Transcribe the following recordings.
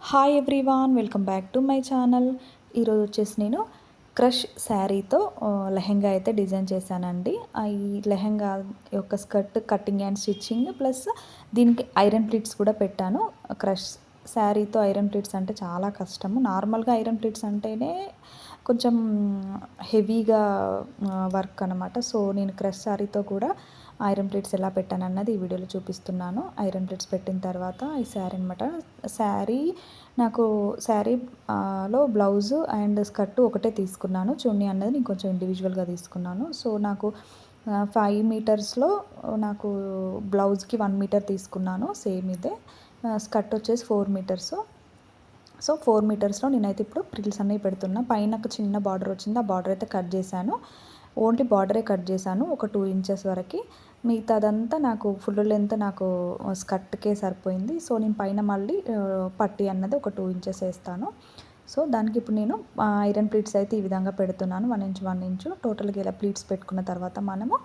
Hi everyone, welcome back to my channel. ఈరోజు వచ్చేసి నేను క్రష్ శారీతో లెహెంగా అయితే డిజైన్ చేశానండి. ఈ లెహెంగా యొక్క skirt cutting and stitching plus దీనికి ఐరన్ ప్లీట్స్ కూడా పెట్టాను. క్రష్ శారీతో ఐరన్ ప్లీట్స్ అంటే చాలా కష్టము. నార్మల్గా ఐరన్ ప్లీట్స్ అంటేనే కొంచెం హెవీగా వర్క్ అనమాట. సో నేను క్రష్ శారీతో కూడా ఐరన్ ప్లేట్స్ ఎలా పెట్టానన్నది ఈ వీడియోలో చూపిస్తున్నాను. ఐరన్ ప్లేట్స్ పెట్టిన తర్వాత ఈ శారీ అనమాట. శారీ నాకు శారీలో బ్లౌజు అండ్ స్కర్ట్ ఒకటే తీసుకున్నాను. చున్నీ అన్నది నేను కొంచెం ఇండివిజువల్గా తీసుకున్నాను. సో నాకు 5 మీటర్స్లో నాకు బ్లౌజ్కి 1 మీటర్ తీసుకున్నాను. సేమ్ ఇదే. స్కర్ట్ వచ్చేసి 4 మీటర్స్. సో 4 మీటర్స్లో నేనైతే ఇప్పుడు ప్రిల్స్ అన్నీ పెడుతున్నా. పైన ఒక చిన్న బార్డర్ వచ్చింది, ఆ బార్డర్ అయితే కట్ చేశాను. ఓన్లీ బార్డరే కట్ చేశాను ఒక 2 ఇంచెస్ వరకు. మిగతాదంతా నాకు ఫుల్ లెంత్ నాకు స్కర్ట్కే సరిపోయింది. సో నేను పైన మళ్ళీ పట్టీ అన్నది ఒక 2 ఇంచెస్ వేస్తాను. సో దానికి ఇప్పుడు నేను ఐరన్ ప్లీట్స్ అయితే ఈ విధంగా పెడుతున్నాను. 1 ఇంచ్ 1 ఇంచు టోటల్గా ఇలా ప్లీట్స్ పెట్టుకున్న తర్వాత మనము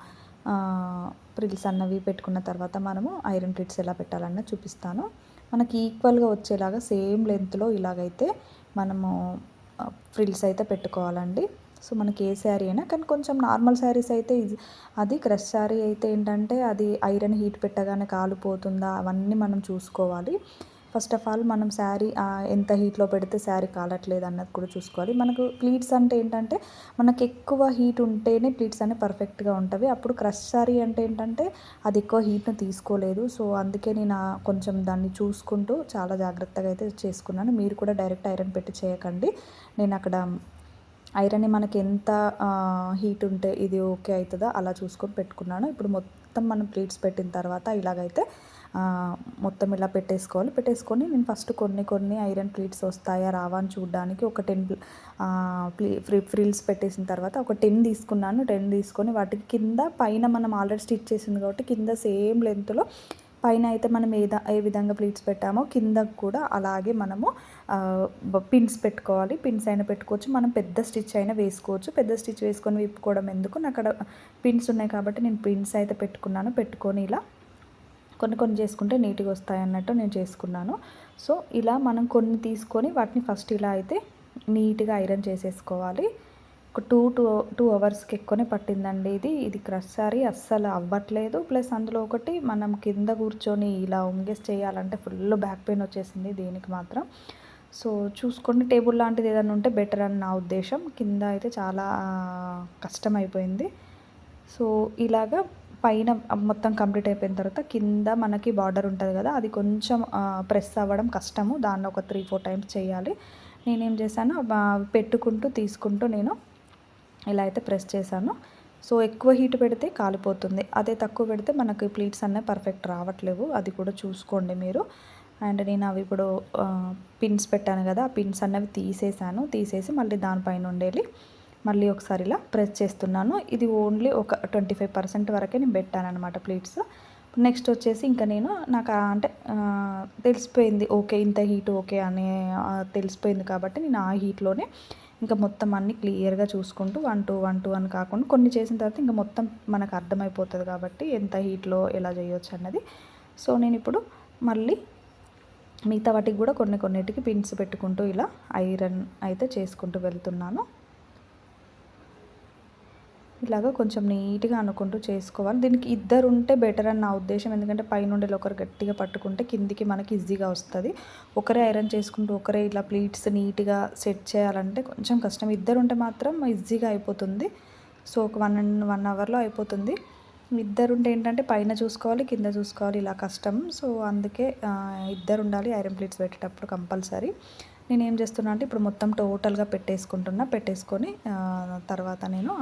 ప్రిల్స్ అన్నవి పెట్టుకున్న తర్వాత మనము ఐరన్ ప్లీట్స్ ఎలా పెట్టాలన్నది చూపిస్తాను. మనకి ఈక్వల్గా వచ్చేలాగా సేమ్ లెంత్లో ఇలాగైతే మనము ఫ్రిల్స్ అయితే పెట్టుకోవాలండి. సో మనకి ఏ శారీ అయినా, కానీ కొంచెం నార్మల్ శారీస్ అయితే అది క్రష్ శారీ అయితే ఏంటంటే అది ఐరన్ హీట్ పెట్టగానే కాలిపోతుందా అవన్నీ మనం చూసుకోవాలి. ఫస్ట్ ఆఫ్ ఆల్ మనం శారీ ఎంత హీట్లో పెడితే శారీ కాలట్లేదు అన్నది కూడా చూసుకోవాలి. మనకు ప్లీట్స్ అంటే ఏంటంటే మనకు ఎక్కువ హీట్ ఉంటేనే ప్లీట్స్ అనేవి పర్ఫెక్ట్గా ఉంటవి. అప్పుడు క్రష్ శారీ అంటే ఏంటంటే అది ఎక్కువ హీట్ను తీసుకోలేదు. సో అందుకే నేను కొంచెం దాన్ని చూసుకుంటూ చాలా జాగ్రత్తగా అయితే చేసుకున్నాను. మీరు కూడా డైరెక్ట్ ఐరన్ పెట్టి చేయకండి. నేను అక్కడ ఐరన్ మనకి ఎంత హీట్ ఉంటే ఇది ఓకే అవుతుందో అలా చూసుకొని పెట్టుకున్నాను. ఇప్పుడు మొత్తం మనం ప్లీట్స్ పెట్టిన తర్వాత ఇలాగైతే మొత్తం ఇలా పెట్టేసుకొని నేను ఫస్ట్ కొన్ని ఐరన్ ప్లీట్స్ వస్తాయా రావా అని చూడడానికి ఒక 10 ఫ్రిల్స్ పెట్టేసిన తర్వాత ఒక 10 తీసుకున్నాను. 10 తీసుకొని వాటికి కింద పైన మనం ఆల్రెడీ స్టిచ్ చేసింది కాబట్టి కింద సేమ్ లెంత్లో పైన అయితే మనం ఏ విధంగా ప్లీట్స్ పెట్టామో కింద కూడా అలాగే మనము పిన్స్ పెట్టుకోవాలి. పిన్స్ అయినా పెట్టుకోవచ్చు, మనం పెద్ద స్టిచ్ అయినా వేసుకోవచ్చు. పెద్ద స్టిచ్ వేసుకొని విప్పుకోవడం ఎందుకు, నాకు అక్కడ పిన్స్ ఉన్నాయి కాబట్టి నేను పిన్స్ అయితే పెట్టుకున్నాను. పెట్టుకొని ఇలా కొన్ని చేసుకుంటే నీట్గా వస్తాయి అన్నట్టు నేను చేసుకున్నాను. సో ఇలా మనం కొన్ని తీసుకొని వాటిని ఫస్ట్ ఇలా అయితే నీట్గా ఐరన్ చేసేసుకోవాలి. ఒక 2 అవర్స్కి ఎక్కువనే పట్టిందండి. ఇది క్రష్ శారీ అస్సలు అవ్వట్లేదు. ప్లస్ అందులో ఒకటి మనం కింద కూర్చొని ఇలా వంగేసి చేయాలంటే ఫుల్ బ్యాక్ పెయిన్ వచ్చేసింది దీనికి మాత్రం. సో చూసుకొని టేబుల్ లాంటిది ఏదైనా ఉంటే బెటర్ అని నా ఉద్దేశం. కింద అయితే చాలా కష్టమైపోయింది. సో ఇలాగా పైన మొత్తం కంప్లీట్ అయిపోయిన తర్వాత కింద మనకి బార్డర్ ఉంటుంది కదా, అది కొంచెం ప్రెస్ అవ్వడం కష్టము. దాన్ని ఒక 3-4 టైమ్స్ చేయాలి. నేనేం చేశాను పెట్టుకుంటూ తీసుకుంటూ నేను ఇలా అయితే ప్రెస్ చేశాను. సో ఎక్కువ హీట్ పెడితే కాలిపోతుంది, అదే తక్కువ పెడితే మనకి ప్లీట్స్ అన్నీ పర్ఫెక్ట్ రావట్లేవు. అది కూడా చూసుకోండి మీరు. అండ్ నేను అవి ఇప్పుడు పిన్స్ పెట్టాను కదా, ఆ పిన్స్ అన్నవి తీసేసి మళ్ళీ దానిపైన ఉండేది మళ్ళీ ఒకసారి ఇలా ప్రెస్ చేస్తున్నాను. ఇది ఓన్లీ ఒక 25% వరకే నేను పెట్టాను అనమాట ప్లీట్స్. నెక్స్ట్ వచ్చేసి ఇంకా నాకు అంటే తెలిసిపోయింది ఓకే ఇంత హీట్ ఓకే అని తెలిసిపోయింది కాబట్టి నేను ఆ హీట్లోనే ఇంకా మొత్తం అన్నీ క్లియర్గా చూసుకుంటూ 1-2 అని కాకుండా కొన్ని చేసిన తర్వాత ఇంకా మొత్తం మనకు అర్థమైపోతుంది కాబట్టి ఎంత హీట్లో ఎలా చేయొచ్చు అన్నది. సో నేను ఇప్పుడు మళ్ళీ మిగతా వాటికి కూడా కొన్నిటికి పిన్స్ పెట్టుకుంటూ ఇలా ఐరన్ అయితే చేసుకుంటూ వెళ్తున్నాను. ఇలాగ కొంచెం నీట్గా అనుకుంటూ చేసుకోవాలి. దీనికి ఇద్దరు ఉంటే బెటర్ అని నా ఉద్దేశం. ఎందుకంటే పైనుండి ఒకరు గట్టిగా పట్టుకుంటే కిందికి మనకి ఈజీగా వస్తుంది. ఒకరే ఐరన్ చేసుకుంటూ ఒకరే ఇలా ప్లీట్స్ నీట్గా సెట్ చేయాలంటే కొంచెం కష్టం. ఇద్దరు ఉంటే మాత్రం ఈజీగా అయిపోతుంది. సో ఒక 1 అవర్లో అయిపోతుంది. ఇద్దరు ఉంటే ఏంటంటే పైన చూసుకోవాలి, కింద చూసుకోవాలి, ఇలా కష్టం. సో అందుకే ఇద్దరు ఉండాలి ఐరన్ ప్లీట్స్ పెట్టేటప్పుడు కంపల్సరీ. నేను ఏం చేస్తున్నా అంటే ఇప్పుడు మొత్తం టోటల్గా పెట్టేసుకొని తర్వాత నేను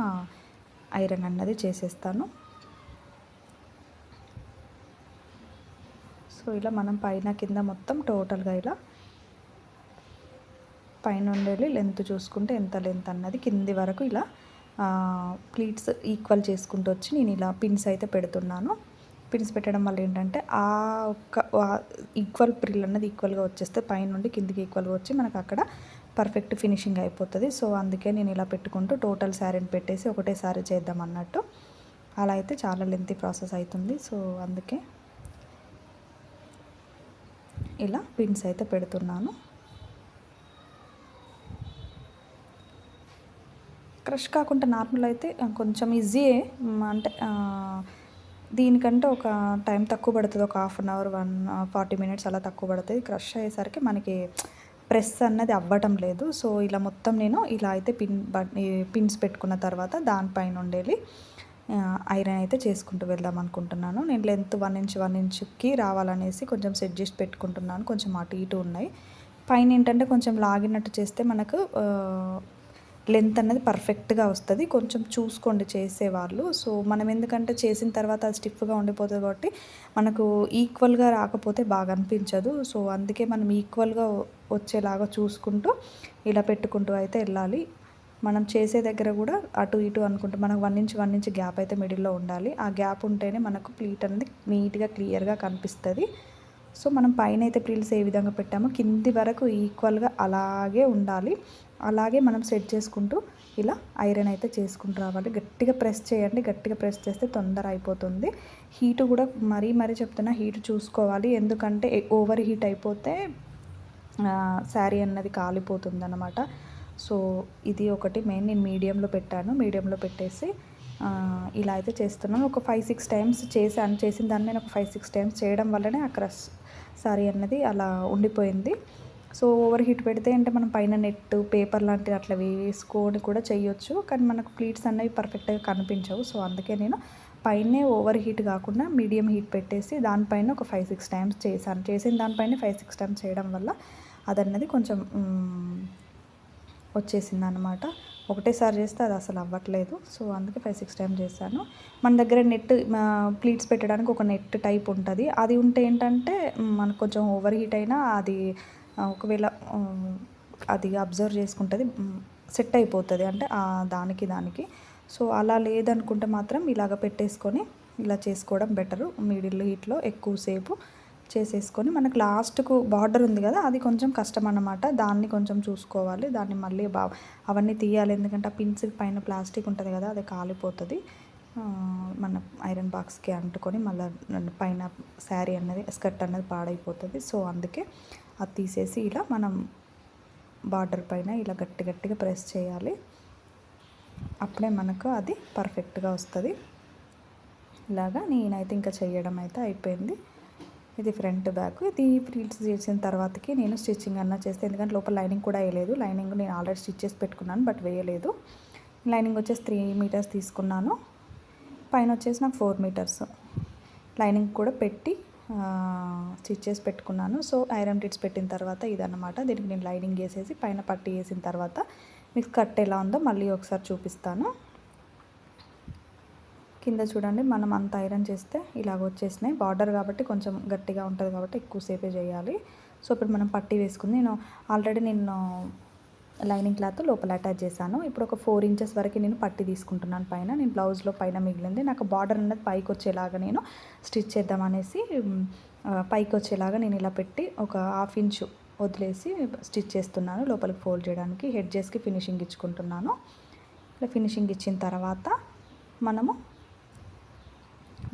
ఐరన్ అన్నది చేసేస్తాను. సో ఇలా మనం పైన కింద మొత్తం టోటల్గా ఇలా పైన ఉండేది లెంత్ చూసుకుంటే ఎంత లెంత్ అన్నది కింది వరకు ఇలా ప్లీట్స్ ఈక్వల్ చేసుకుంటూ వచ్చి నేను ఇలా పిన్స్ అయితే పెడుతున్నాను. పిన్స్ పెట్టడం వల్ల ఏంటంటే ఈక్వల్ ప్రిల్ అన్నది ఈక్వల్గా వచ్చేస్తే పైనుండి కిందికి ఈక్వల్గా వచ్చి మనకు అక్కడ పర్ఫెక్ట్ ఫినిషింగ్ అయిపోతుంది. సో అందుకే నేను ఇలా పెట్టుకుంటూ టోటల్ శారీని పెట్టేసి ఒకటేసారి చేద్దాం అన్నట్టు. అలా అయితే చాలా లెంతీ ప్రాసెస్ అవుతుంది. సో అందుకే ఇలా పిన్స్ అయితే పెడుతున్నాను. క్రష్ కాకుండా నార్మల్ అయితే కొంచెం ఈజీయే. అంటే దీనికంటే ఒక టైం తక్కువ పడుతుంది. ఒక హాఫ్ అన్ అవర్ 40 మినిట్స్ అలా తక్కువ పడుతుంది. క్రష్ అయ్యేసరికి మనకి ప్రెస్ అన్నది అవ్వటం లేదు. సో ఇలా మొత్తం నేను ఇలా అయితే పిన్స్ పెట్టుకున్న తర్వాత దానిపైన ఉండేది ఐరన్ అయితే చేసుకుంటూ వెళ్దాం అనుకుంటున్నాను. నేను లెంత్ 1 ఇంచ్ 1 ఇంచ్కి రావాలనేసి కొంచెం సెట్ చేసి పెట్టుకుంటున్నాను. కొంచెం అటు ఇటు ఉన్నాయి. పైన ఏంటంటే కొంచెం లాగినట్టు చేస్తే మనకు లెంత్ అన్నది పర్ఫెక్ట్గా వస్తుంది. కొంచెం చూసుకోండి చేసేవాళ్ళు. సో మనం ఎందుకంటే చేసిన తర్వాత అది స్టిఫ్గా ఉండిపోతుంది కాబట్టి మనకు ఈక్వల్గా రాకపోతే బాగా అనిపించదు. సో అందుకే మనం ఈక్వల్గా వచ్చేలాగా చూసుకుంటూ ఇలా పెట్టుకుంటూ అయితే వెళ్ళాలి. మనం చేసే దగ్గర కూడా అటు ఇటు అనుకుంటూ మనకు 1 ఇంచ్ గ్యాప్ అయితే మిడిల్లో ఉండాలి. ఆ గ్యాప్ ఉంటేనే మనకు ప్లీట్ అనేది నీట్గా క్లియర్గా కనిపిస్తుంది. సో మనం పైన అయితే ప్రిల్స్ ఏ విధంగా పెట్టామో కింది వరకు ఈక్వల్గా అలాగే ఉండాలి. అలాగే మనం సెట్ చేసుకుంటూ ఇలా ఐరన్ అయితే చేసుకుంటూ రావాలి. గట్టిగా ప్రెస్ చేయండి. గట్టిగా ప్రెస్ చేస్తే తొందర అయిపోతుంది. హీటు కూడా మరీ చెప్తున్నా, హీట్ చూసుకోవాలి. ఎందుకంటే ఓవర్ హీట్ అయిపోతే శారీ అన్నది కాలిపోతుంది అన్నమాట. సో ఇది ఒకటి మెయిన్. నేను మీడియంలో పెట్టాను. మీడియంలో పెట్టేసి ఇలా అయితే చేస్తున్నాను. ఒక 5-6 టైమ్స్ చేశాను. చేసిన దాన్ని నేను ఒక 5-6 టైమ్స్ చేయడం వల్లనే ఆ క్రష్ సారీ అన్నది అలా ఉండిపోయింది. సో ఓవర్ హీట్ పెడితే అంటే మనం పైన నెట్ పేపర్ లాంటివి అట్లా వేసుకొని కూడా చేయొచ్చు. కానీ మనకు ప్లీట్స్ అనేవి పర్ఫెక్ట్గా కనిపించవు. సో అందుకే నేను పైనే ఓవర్ హీట్ కాకుండా మీడియం హీట్ పెట్టేసి దానిపైన ఒక 5-6 టైమ్స్ చేశాను. చేసిన దానిపైన 5-6 టైమ్స్ చేయడం వల్ల అదన్నది కొంచెం వచ్చేసింది అనమాట. ఒకటేసారి చేస్తే అది అసలు అవ్వట్లేదు. సో అందుకే 5-6 టైమ్స్ చేశాను. మన దగ్గర నెట్ ప్లీట్స్ పెట్టడానికి ఒక నెట్ టైప్ ఉంటుంది. అది ఉంటే ఏంటంటే మనకు కొంచెం ఓవర్ హీట్ అయినా అది ఒకవేళ అది అబ్జర్వ్ చేసుకుంటుంది, సెట్ అయిపోతుంది. అంటే దానికి సో అలా లేదనుకుంటే మాత్రం ఇలాగ పెట్టేసుకొని ఇలా చేసుకోవడం బెటరు. మిడిల్ హీట్లో ఎక్కువసేపు చేసేసుకొని మనకు లాస్ట్కు బార్డర్ ఉంది కదా, అది కొంచెం కష్టం అన్నమాట. దాన్ని కొంచెం చూసుకోవాలి. దాన్ని మళ్ళీ అవన్నీ తీయాలి. ఎందుకంటే ఆ పిన్స్ పైన ప్లాస్టిక్ ఉంటుంది కదా, అది కాలిపోతుంది. మన ఐరన్ బాక్స్కి అంటుకొని మళ్ళీ పైన శారీ అన్నది స్కర్ట్ అన్నది పాడైపోతుంది. సో అందుకే అది తీసేసి ఇలా మనం బార్డర్ పైన ఇలా గట్టిగా ప్రెస్ చేయాలి. అప్పుడే మనకు అది పర్ఫెక్ట్గా వస్తుంది. ఇలాగా నేనైతే ఇంకా చేయడం అయితే అయిపోయింది. ఇది ఫ్రంట్ బ్యాక్. ఇది ప్రిల్స్ చేసిన తర్వాతకి నేను స్టిచ్చింగ్ అన్నా చేస్తే, ఎందుకంటే లోపల లైనింగ్ కూడా వేయలేదు. లైనింగ్ నేను ఆల్రెడీ స్టిచ్ చేసి పెట్టుకున్నాను, బట్ వేయలేదు. లైనింగ్ వచ్చేసి 3 మీటర్స్ తీసుకున్నాను. పైన వచ్చేసి నాకు 4 మీటర్స్ లైనింగ్ కూడా పెట్టి స్టిచ్ చేసి పెట్టుకున్నాను. సో ఐరన్ టిట్స్ పెట్టిన తర్వాత ఇదన్నమాట. దీనికి నేను లైనింగ్ వేసేసి పైన పట్టి వేసిన తర్వాత మీకు కట్ ఎలా ఉందో మళ్ళీ ఒకసారి చూపిస్తాను. కింద చూడండి, మనం అంత ఐరన్ చేస్తే ఇలాగ వచ్చేసినాయి. బార్డర్ కాబట్టి కొంచెం గట్టిగా ఉంటుంది కాబట్టి ఎక్కువసేపే చేయాలి. సో ఇప్పుడు మనం పట్టి వేసుకుంది. నేను లైనింగ్ క్లాత్ లోపల అటాచ్ చేశాను. ఇప్పుడు ఒక 4 ఇంచెస్ వరకు నేను పట్టి తీసుకుంటున్నాను పైన. నేను బ్లౌజ్లో పైన మిగిలింది నాకు బార్డర్ అన్నది పైకి వచ్చేలాగా నేను స్టిచ్ చేద్దామనేసి పైకి వచ్చేలాగా నేను ఇలా పెట్టి ఒక 1/2 ఇంచు వదిలేసి స్టిచ్ చేస్తున్నాను. లోపలికి ఫోల్డ్ చేయడానికి హెడ్జెస్కి ఫినిషింగ్ ఇచ్చుకుంటున్నాను. ఇలా ఫినిషింగ్ ఇచ్చిన తర్వాత మనము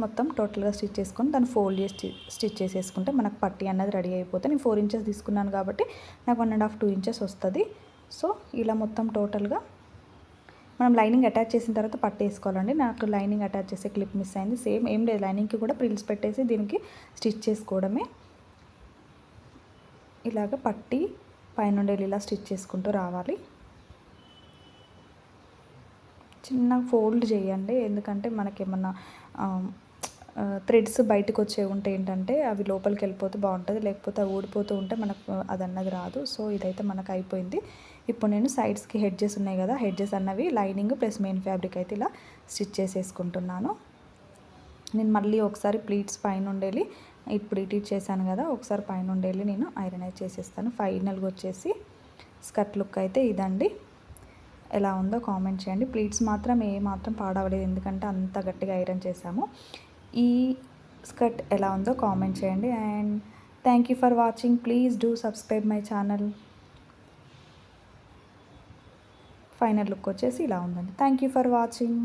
మొత్తం టోటల్గా స్టిచ్ చేసుకొని దాన్ని ఫోల్డ్ చేసి స్టిచ్ చేసేసుకుంటే మనకు పట్టి అన్నది రెడీ అయిపోతే. నేను 4 ఇంచెస్ తీసుకున్నాను కాబట్టి నాకు 1.5-2 ఇంచెస్ వస్తుంది. సో ఇలా మొత్తం టోటల్గా మనం లైనింగ్ అటాచ్ చేసిన తర్వాత పట్టి వేసుకోవాలండి. నాకు లైనింగ్ అటాచ్ చేసే క్లిప్ మిస్ అయింది. సేమ్ ఏం లేదు, లైనింగ్కి కూడా ప్రిల్స్ పెట్టేసి దీనికి స్టిచ్ చేసుకోవడమే. ఇలాగ పట్టి పైనుండి ఇలా స్టిచ్ చేసుకుంటూ రావాలి. చిన్న ఫోల్డ్ చేయండి, ఎందుకంటే మనకేమన్నా థ్రెడ్స్ బయటకు వచ్చే ఉంటే ఏంటంటే అవి లోపలికి వెళ్ళిపోతే బాగుంటుంది. లేకపోతే అవి ఊడిపోతూ ఉంటే మనకు అదన్నది రాదు. సో ఇదైతే మనకు అయిపోయింది. ఇప్పుడు నేను సైడ్స్కి హెడ్జెస్ ఉన్నాయి కదా, హెడ్జెస్ అన్నవి లైనింగ్ ప్లస్ మెయిన్ ఫ్యాబ్రిక్ అయితే ఇలా స్టిచ్ చేసేసుకుంటున్నాను. నేను మళ్ళీ ఒకసారి ప్లీట్స్ పైన ఉండేది ఇప్పుడు ఇటు చేశాను కదా, ఒకసారి పైన ఉండేది నేను ఐరన్ అయితే చేసేస్తాను. ఫైనల్గా వచ్చేసి స్కర్ట్ లుక్ అయితే ఇదండి. ఎలా ఉందో కామెంట్ చేయండి. ప్లీట్స్ మాత్రం ఏమాత్రం పాడవలేదు, ఎందుకంటే అంత గట్టిగా ఐరన్ చేశాము. ఈ స్కర్ట్ ఎలా ఉందో కామెంట్ చేయండి. And thank you for watching. Please do subscribe my channel. Final look వచ్చేసి ఇలా ఉందండి. Thank you for watching.